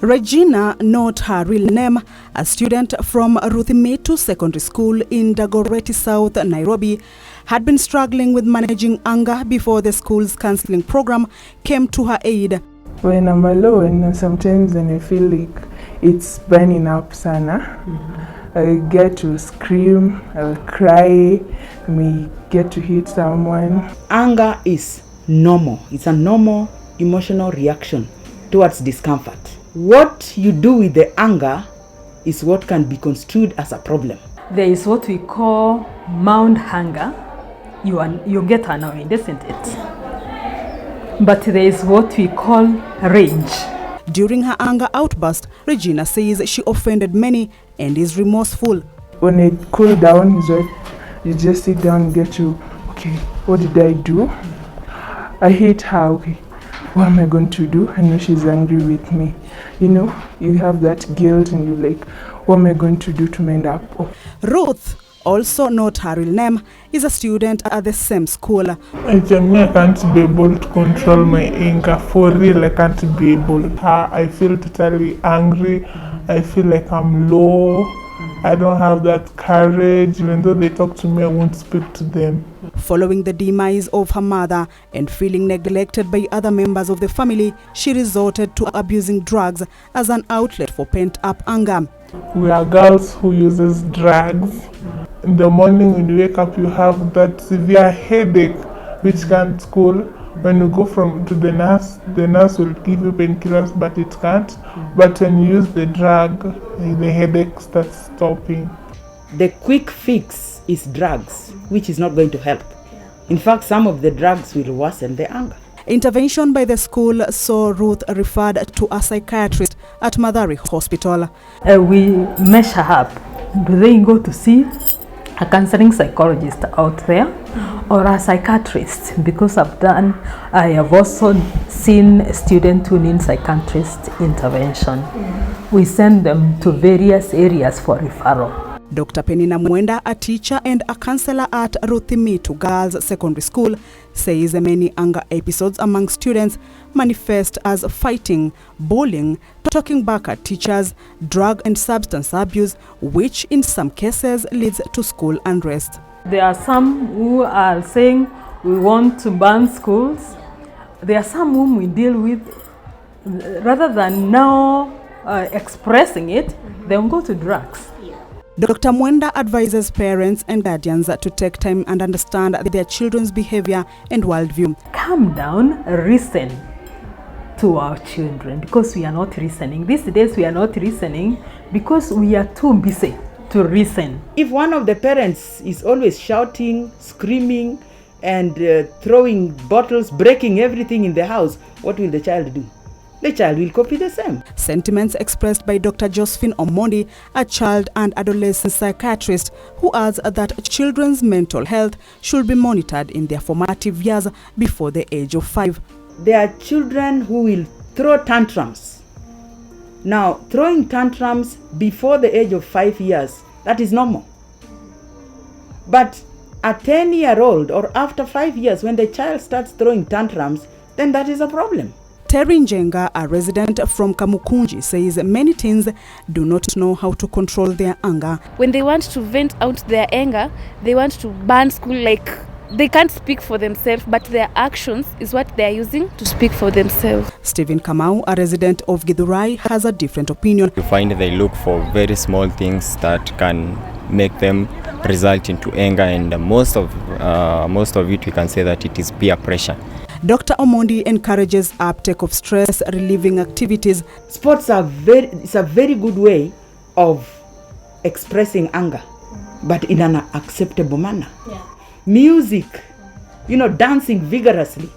Regina, not her real name, a student from Ruthimitu Secondary School in Dagoretti South, Nairobi, had been struggling with managing anger before the school's counseling program came to her aid. When I'm alone, sometimes when I feel like it's burning up sana, I get to scream, I'll cry, I may get to hit someone. Anger is normal. It's a normal emotional reaction towards discomfort. What you do with the anger is what can be construed as a problem. There is what we call mild anger. You get annoyed, isn't it? But there is what we call rage. During her anger outburst, Regina says she offended many and is remorseful. When it cool down, you just sit down and get to, okay, what did I do? I hate her, okay, what am I going to do? I know she's angry with me. You know, you have that guilt and you're like, what am I going to do to mend up? Oh. Ruth, also not her real name, is a student at the same school. I can't be able to control my anger. For real, I can't be able. I feel totally angry. I feel like I'm low. I don't have that courage. Even though they talk to me, I won't speak to them. Following the demise of her mother and feeling neglected by other members of the family, she resorted to abusing drugs as an outlet for pent-up anger. We are girls who uses drugs. In the morning when you wake up, you have that severe headache which can't cool. When you go to the nurse will give you painkillers, but it can't. But when you use the drug, the headache starts stopping. The quick fix is drugs, which is not going to help. In fact, some of the drugs will worsen the anger. Intervention by the school saw Ruth referred to a psychiatrist at Madari Hospital. We measure up. Do they go to see a counseling psychologist out there or a psychiatrist? Because I have also seen a student who needs psychiatrist intervention. We send them to various areas for referral. Dr. Penina Mwenda, a teacher and a counselor at Ruthimitu Girls Secondary School, says many anger episodes among students manifest as fighting, bullying, talking back at teachers, drug and substance abuse, which in some cases leads to school unrest. There are some who are saying we want to ban schools. There are some whom we deal with, rather than now expressing it, they will go to drugs. Dr. Mwenda advises parents and guardians to take time and understand their children's behavior and worldview. Calm down, listen to our children, because we are not listening. These days we are not listening because we are too busy to listen. If one of the parents is always shouting, screaming, and throwing bottles, breaking everything in the house, what will the child do? The child will copy the same. Sentiments expressed by Dr. Josephine Omondi, a child and adolescent psychiatrist, who adds that children's mental health should be monitored in their formative years before the age of 5. There are children who will throw tantrums. Now, throwing tantrums before the age of 5 years, that is normal. But a 10-year-old or after 5 years, when the child starts throwing tantrums, then that is a problem. Terry Njenga, a resident from Kamukunji, says many teens do not know how to control their anger. When they want to vent out their anger, they want to ban school, like they can't speak for themselves, but their actions is what they are using to speak for themselves. Stephen Kamau, a resident of Githurai, has a different opinion. You find they look for very small things that can make them result into anger, and most of it we can say that it is peer pressure. Dr. Omondi encourages uptake of stress-relieving activities. Sports it's a very good way of expressing anger, but in an acceptable manner. Yeah. Music, dancing vigorously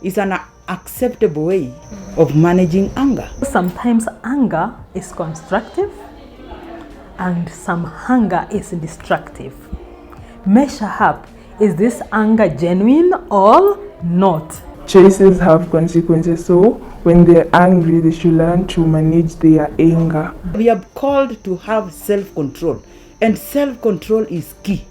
is an acceptable way of managing anger. Sometimes anger is constructive and some anger is destructive. Measure up, is this anger genuine or not? Choices have consequences, so when they're angry, they should learn to manage their anger. We are called to have self-control, and self-control is key.